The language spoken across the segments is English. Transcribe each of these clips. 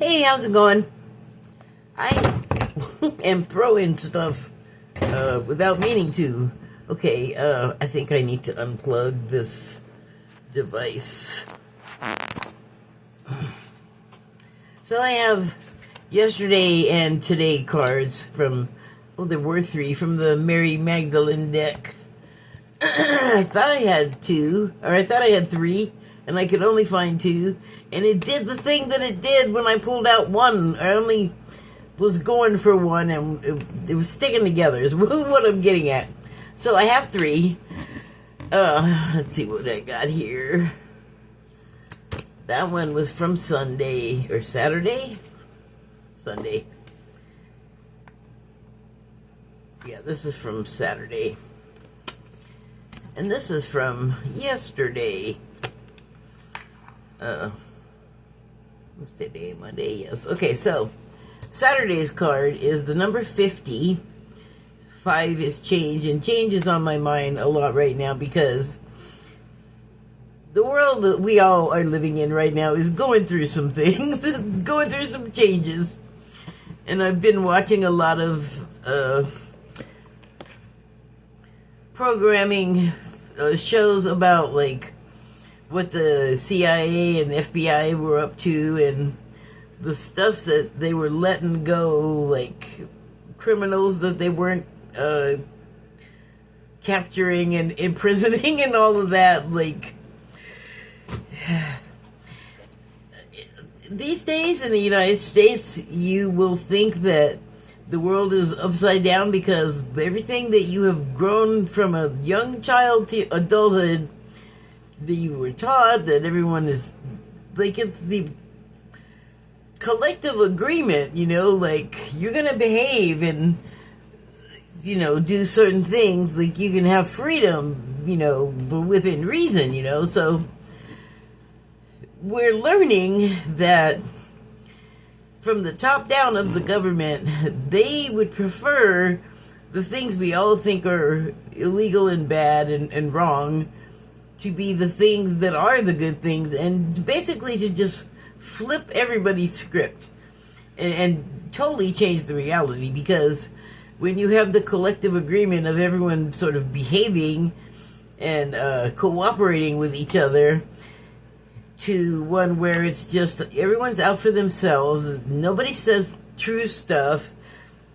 Hey, how's it going? I am throwing stuff without meaning to. Okay, I think I need to unplug this device. So I have yesterday and today cards from, well, there were 3 from the Mary Magdalene deck. I thought I had 2, or I thought I had 3, and I could only find 2, and it did the thing that it did when I pulled out 1. I only was going for 1, and it was sticking together, is what I'm getting at. So I have 3. Let's see what I got here. That one was from Sunday, or Saturday? Sunday. Yeah, this is from Saturday. And this is from yesterday. What's today? Monday? Yes. Okay, so Saturday's card is the number 50. 5 is change, and change is on my mind a lot right now because the world that we all are living in right now is going through some things, going through some changes. And I've been watching a lot of programming shows about like what the CIA and FBI were up to and the stuff that they were letting go, like criminals that they weren't capturing and imprisoning and all of that. Like these days in the United States, you will think that the world is upside down because everything that you have grown from a young child to adulthood, that you were taught that everyone is, like, it's the collective agreement, you know, like, you're gonna behave and, you know, do certain things, like, you can have freedom, you know, but within reason, you know, so we're learning that from the top down of the government, they would prefer the things we all think are illegal and bad and wrong to be the things that are the good things, and basically to just flip everybody's script and totally change the reality, because when you have the collective agreement of everyone sort of behaving and cooperating with each other, to one where it's just everyone's out for themselves, nobody says true stuff,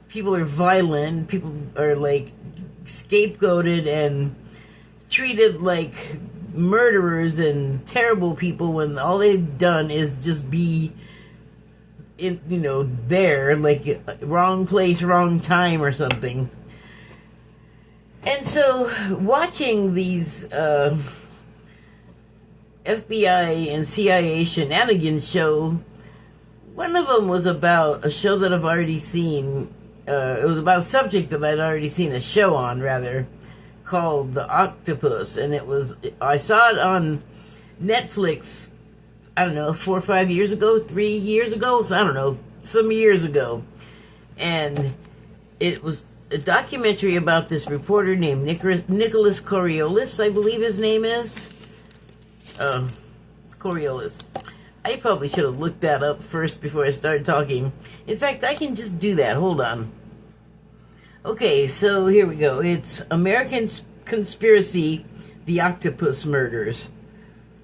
people are violent, people are like scapegoated and treated like murderers and terrible people when all they've done is just be in, you know, there, like wrong place, wrong time or something. And so watching these FBI and CIA shenanigans show, one of them was about a show that I've already seen. It was about a subject that I'd already seen a show on, rather, called The Octopus. And I saw it on Netflix, I don't know, 4 or 5 years ago, 3 years ago, so I don't know, some years ago. And it was a documentary about this reporter named Nicholas Coriolis, I believe his name is. Coriolis. I probably should have looked that up first before I started talking. In fact, I can just do that. Hold on. Okay, so here we go. It's American Conspiracy, The Octopus Murders.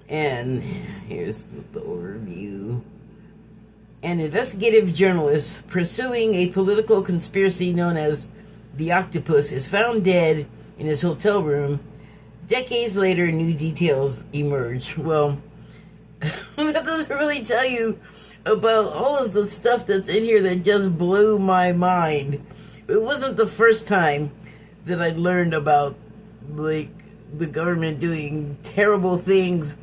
And here's the overview. An investigative journalist pursuing a political conspiracy known as The Octopus is found dead in his hotel room. Decades later, new details emerge. Well, that doesn't really tell you about all of the stuff that's in here that just blew my mind. It wasn't the first time that I learned about, like, the government doing terrible things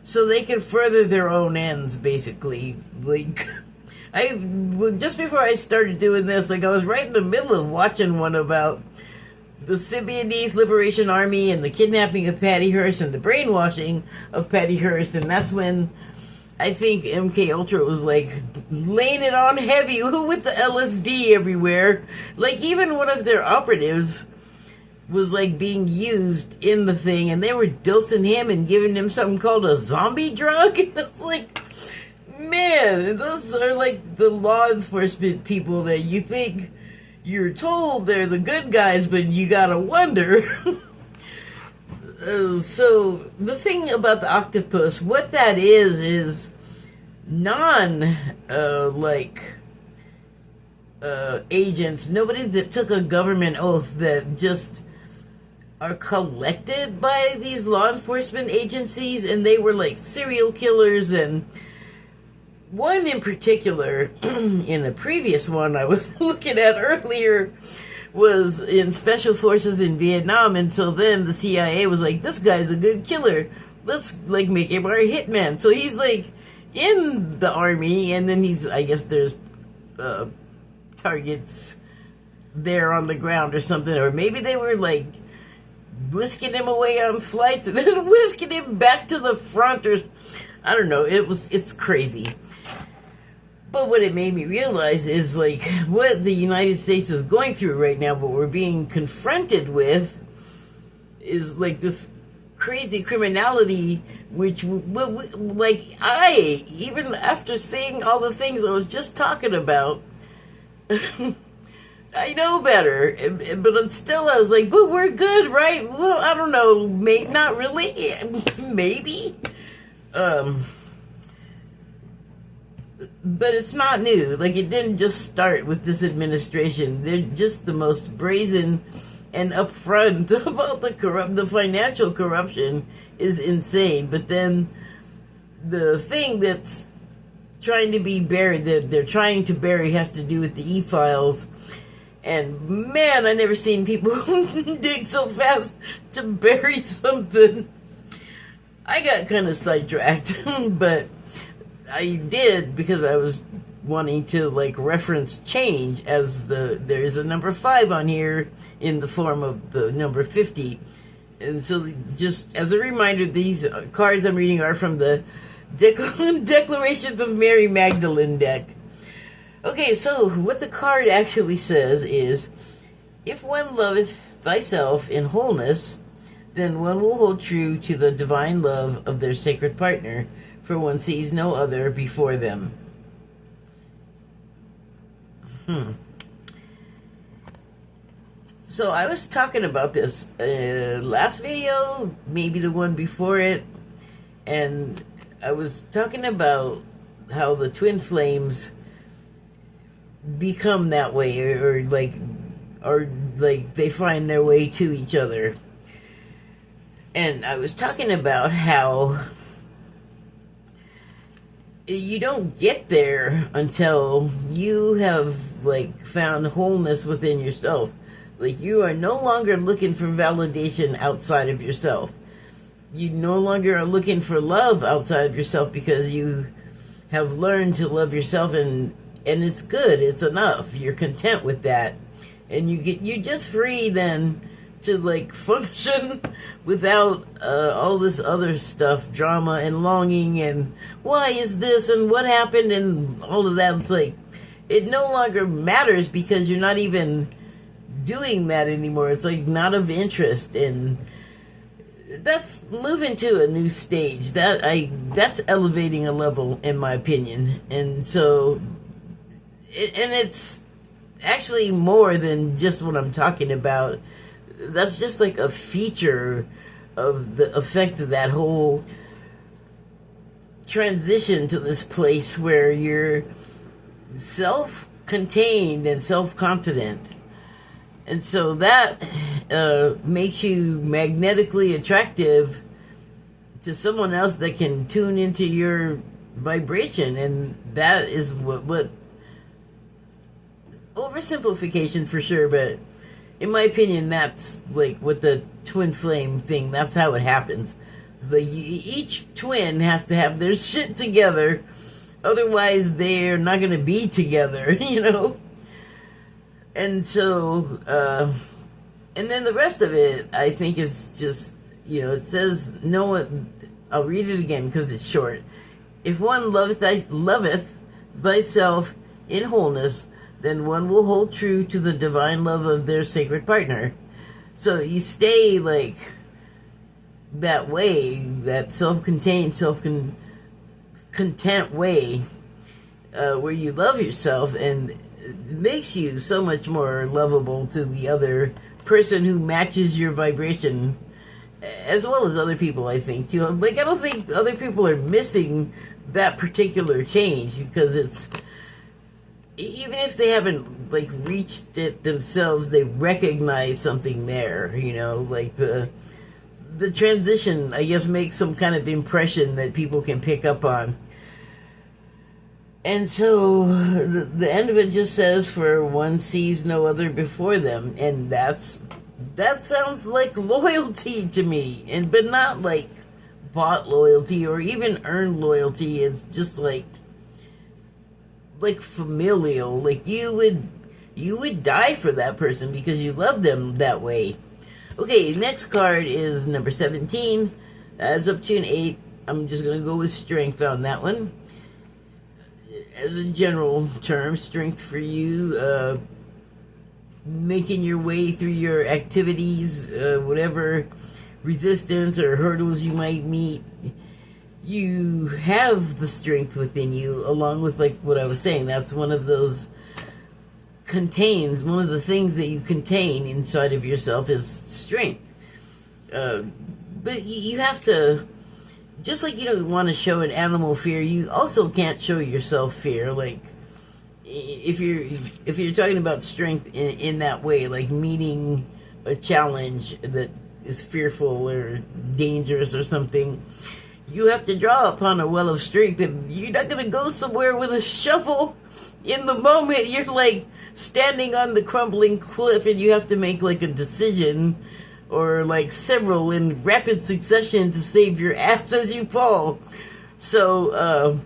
so they could further their own ends, basically. Like, just before I started doing this, like, I was right in the middle of watching one about the Symbionese Liberation Army and the kidnapping of Patty Hearst and the brainwashing of Patty Hearst, and that's when I think MK Ultra was like laying it on heavy with the LSD everywhere. Like, even one of their operatives was like being used in the thing, and they were dosing him and giving him something called a zombie drug. And it's like, man, those are like the law enforcement people that you think you're told they're the good guys, but you gotta wonder. So the thing about the octopus, what that is non agents, nobody that took a government oath, that just are collected by these law enforcement agencies, and they were like serial killers. And one in particular, in the previous one I was looking at earlier, was in special forces in Vietnam. And so then the CIA was like, this guy's a good killer, let's like make him our hitman. So he's like in the army, and then he's, I guess there's targets there on the ground or something, or maybe they were like whisking him away on flights and then whisking him back to the front, or I don't know. It's crazy. But what it made me realize is like what the United States is going through right now, what we're being confronted with is like this crazy criminality, which like even after seeing all the things I was just talking about, I know better, but still I was like, but we're good, right? Well, I don't know, not really, maybe. But it's not new. Like, it didn't just start with this administration. They're just the most brazen and upfront about the financial corruption is insane. But then the thing that's trying to be buried, that they're trying to bury, has to do with the e-files. And man, I never seen people dig so fast to bury something. I got kind of sidetracked, but I did because I was wanting to like reference change, as there's a number 5 on here in the form of the number 50. And so just as a reminder, these cards I'm reading are from the Declarations of Mary Magdalene deck. Okay, so what the card actually says is, if one loveth thyself in wholeness, then one will hold true to the divine love of their sacred partner, for one sees no other before them. So I was talking about this last video, maybe the one before it, and I was talking about how the twin flames become that way, or like they find their way to each other. And I was talking about how you don't get there until you have like found wholeness within yourself. Like, you are no longer looking for validation outside of yourself. You no longer are looking for love outside of yourself, because you have learned to love yourself, and it's good, it's enough. You're content with that, and you're just free then to like function without all this other stuff, drama and longing, and why is this and what happened and all of that. It's like it no longer matters, because you're not even doing that anymore. It's like not of interest, and that's moving to a new stage. That's elevating a level, in my opinion. And so it's actually more than just what I'm talking about. That's just like a feature of the effect of that whole transition to this place where you're self-contained and self-confident. And so that makes you magnetically attractive to someone else that can tune into your vibration. And that is what oversimplification for sure, but in my opinion, that's like what the twin flame thing, that's how it happens. Each twin has to have their shit together, otherwise they're not going to be together, you know? And so, and then the rest of it, I think, is just, you know, it says, no one, I'll read it again because it's short. If one loveth thyself in wholeness, then one will hold true to the divine love of their sacred partner. So you stay like that way, that self-contained, self-content way, where you love yourself, and it makes you so much more lovable to the other person who matches your vibration, as well as other people, I think, too. Like, I don't think other people are missing that particular change, because it's, even if they haven't, like, reached it themselves, they recognize something there, you know, like the transition, I guess, makes some kind of impression that people can pick up on. And so the end of it just says, "For one sees no other before them," and that sounds like loyalty to me, and but not like bought loyalty or even earned loyalty. It's just like familial. Like you would die for that person because you love them that way. Okay, next card is number 17. Adds up to an 8. I'm just gonna go with strength on that one. As a general term, strength for you, making your way through your activities, whatever resistance or hurdles you might meet, you have the strength within you, along with, like what I was saying, that's one of those one of the things that you contain inside of yourself is strength. But you have to, just like you don't want to show an animal fear, you also can't show yourself fear. Like if you're talking about strength in that way, like meeting a challenge that is fearful or dangerous or something, you have to draw upon a well of strength, and you're not going to go somewhere with a shovel in the moment. You're like standing on the crumbling cliff, and you have to make like a decision, or like several in rapid succession, to save your ass as you fall. So,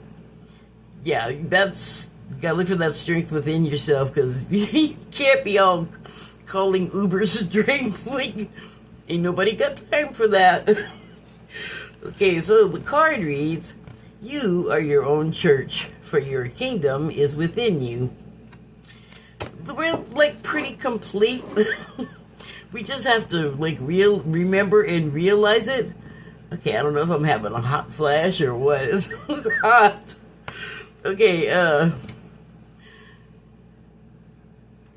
yeah, you gotta look for that strength within yourself, because you can't be all calling Uber strength. Like, ain't nobody got time for that. Okay, so the card reads, "You are your own church, for your kingdom is within you." We're like pretty complete. We just have to like remember and realize it. Okay, I don't know if I'm having a hot flash or what. It's hot. Okay,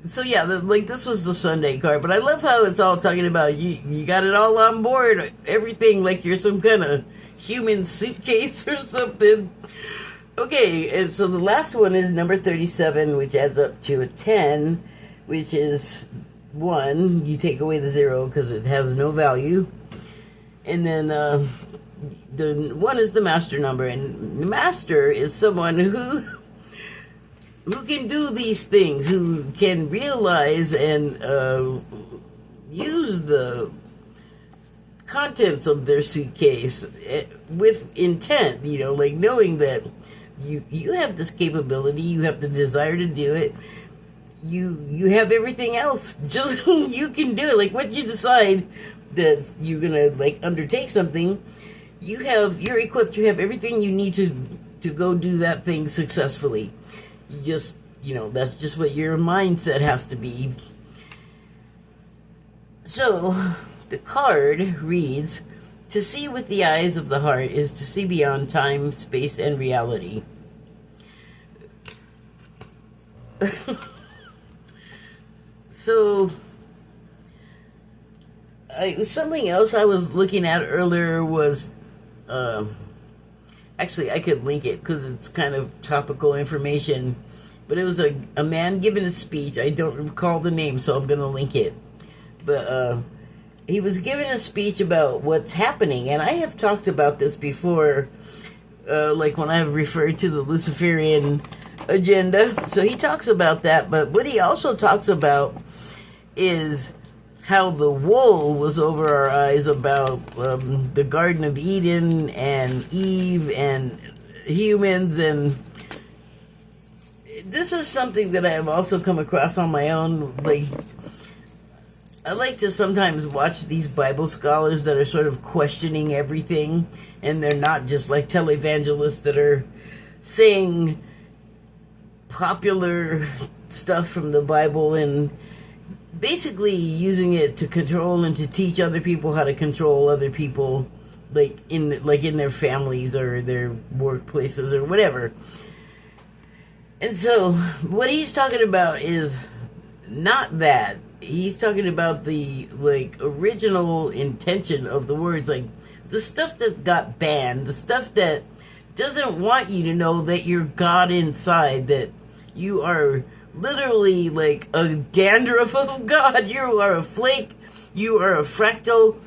so yeah, this was the Sunday card, but I love how it's all talking about you got it all on board, everything, like you're some kind of human suitcase or something. Okay, and so the last one is number 37, which adds up to a 10, which is 1. You take away the 0 because it has no value. And then the 1 is the master number, and the master is someone who can do these things, who can realize and use the contents of their suitcase with intent, you know, like knowing that you have this capability, you have the desire to do it, you have everything else, just you can do it. Like, once you decide that you're gonna like undertake something, you're equipped, you have everything you need to go do that thing successfully. You just, you know, that's just what your mindset has to be. So the card reads, "To see with the eyes of the heart is to see beyond time, space, and reality." So, something else I was looking at earlier was, actually I could link it because it's kind of topical information, but it was a man giving a speech. I don't recall the name, so I'm going to link it. But, he was giving a speech about what's happening, and I have talked about this before, like when I've referred to the Luciferian agenda. So he talks about that, but what he also talks about is how the wool was over our eyes about the Garden of Eden and Eve and humans, and this is something that I have also come across on my own. Like, I like to sometimes watch these Bible scholars that are sort of questioning everything, and they're not just like televangelists that are saying popular stuff from the Bible and basically using it to control and to teach other people how to control other people, like in their families or their workplaces or whatever. And so, what he's talking about is not that. He's talking about the like original intention of the words, like the stuff that got banned, the stuff that doesn't want you to know that you're God inside, that you are literally like a dandruff of God. You are a flake. You are a fractal.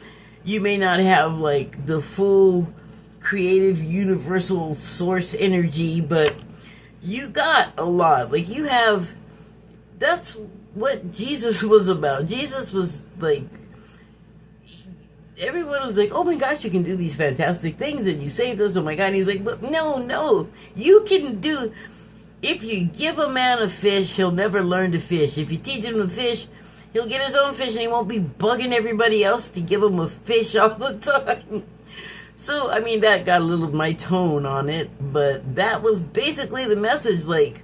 You may not have like the full creative universal source energy, but you got a lot. Like you have, that's what Jesus was about. Jesus was like, everyone was like, oh my gosh, you can do these fantastic things and you saved us, oh my God. And he's like, but no, you can do, if you give a man a fish, he'll never learn to fish. If you teach him to fish, he'll get his own fish and he won't be bugging everybody else to give him a fish all the time. So, I mean, that got a little of my tone on it, but that was basically the message. Like,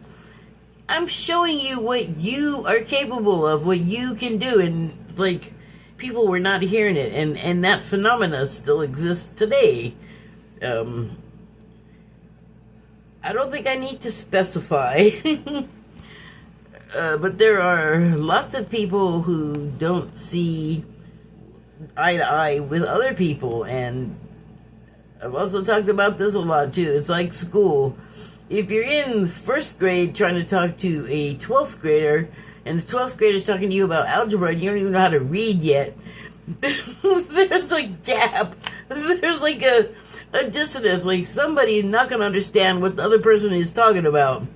I'm showing you what you are capable of, what you can do, and, like, people were not hearing it, and that phenomena still exists today. I don't think I need to specify, but there are lots of people who don't see eye to eye with other people, and I've also talked about this a lot too. It's like school. If you're in first grade trying to talk to a 12th grader, and the 12th grader is talking to you about algebra and you don't even know how to read yet, there's a gap. There's like a dissonance. Like somebody is not going to understand what the other person is talking about.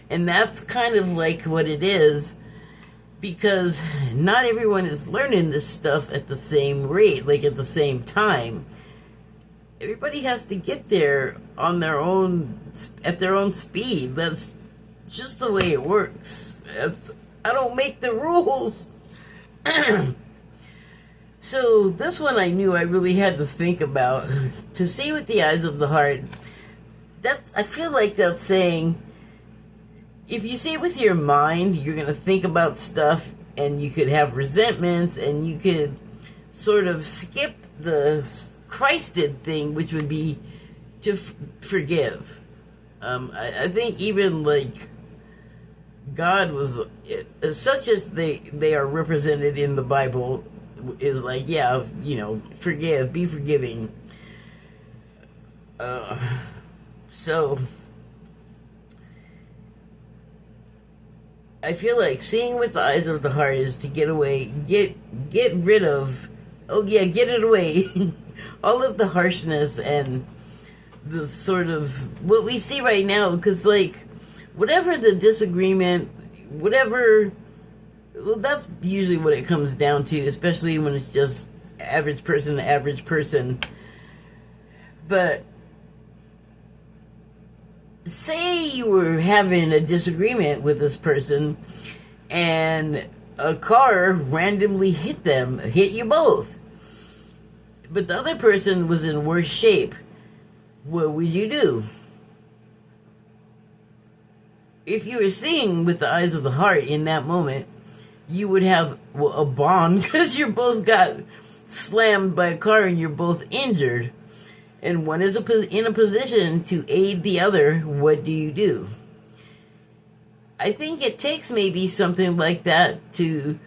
And that's kind of like what it is, because not everyone is learning this stuff at the same rate, like at the same time. Everybody has to get there on their own, at their own speed. That's just the way it works. I don't make the rules. So this one I knew I really had to think about. To see with the eyes of the heart, I feel like that's saying, if you see it with your mind, you're going to think about stuff and you could have resentments and you could sort of skip the Christed thing, which would be to forgive. I think even like God was, such as they are represented in the Bible, is like, yeah, you know, forgive, be forgiving. So I feel like seeing with the eyes of the heart is to get away, get rid of, oh yeah, get it away. All of the harshness and the sort of what we see right now, because like whatever the disagreement, whatever, well, that's usually what it comes down to, especially when it's just average person to average person. But say you were having a disagreement with this person and a car randomly hit you both. But the other person was in worse shape. What would you do? If you were seeing with the eyes of the heart in that moment, you would have a bond because you both got slammed by a car and you're both injured. And one is in a position to aid the other. What do you do? I think it takes maybe something like that to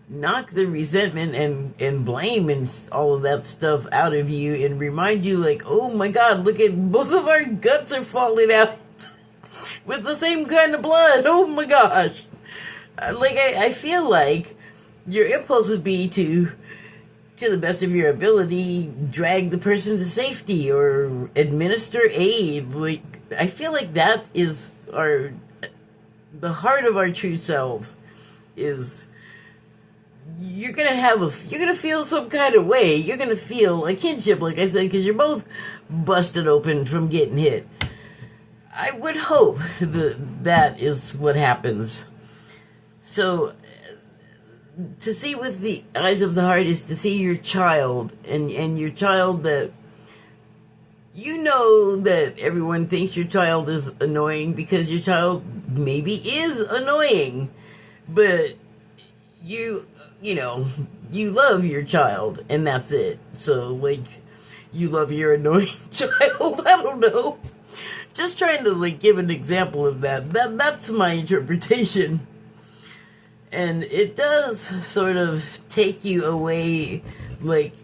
knock the resentment and blame and all of that stuff out of you and remind you like, oh my God, look at both of our guts are falling out with the same kind of blood. Oh my gosh. Like, I feel like your impulse would be to the best of your ability, drag the person to safety or administer aid. Like, I feel like that is the heart of our true selves is, you're gonna feel some kind of way. You're gonna feel a kinship, like I said, because you're both busted open from getting hit. I would hope that is what happens. So, to see with the eyes of the heart is to see your child, and your child that, you know that everyone thinks your child is annoying because your child maybe is annoying, but you know, you love your child, and that's it. So, like, you love your annoying child, I don't know. just trying to like give an example of that's my interpretation. And it does sort of take you away, like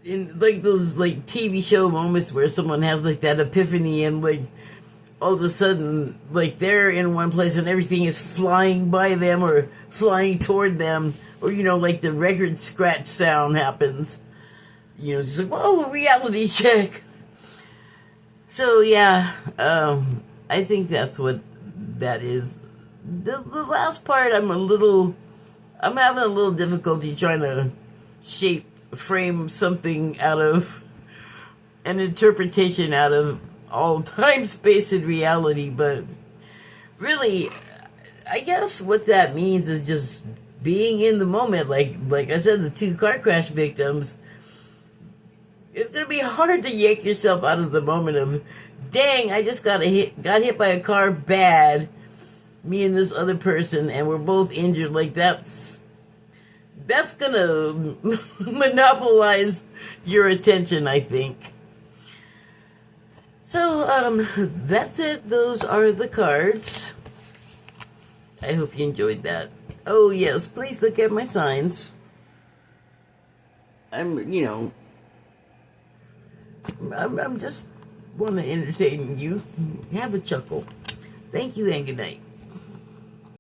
in like those like TV show moments where someone has like that epiphany and like all of a sudden like they're in one place and everything is flying by them or flying toward them, or like the record scratch sound happens. Just like, whoa, reality check. So yeah, I think that's what that is. The last part, I'm having a little difficulty trying to frame something out of an interpretation out of all time, space, and reality. But really, I guess what that means is just being in the moment. Like I said, the 2 car crash victims. It's gonna be hard to yank yourself out of the moment of, dang, I just got hit by a car bad, me and this other person, and we're both injured. Like that's gonna monopolize your attention, I think. So that's it. Those are the cards. I hope you enjoyed that. Oh yes, please look at my signs. I'm just want to entertain you. Have a chuckle. Thank you and good night.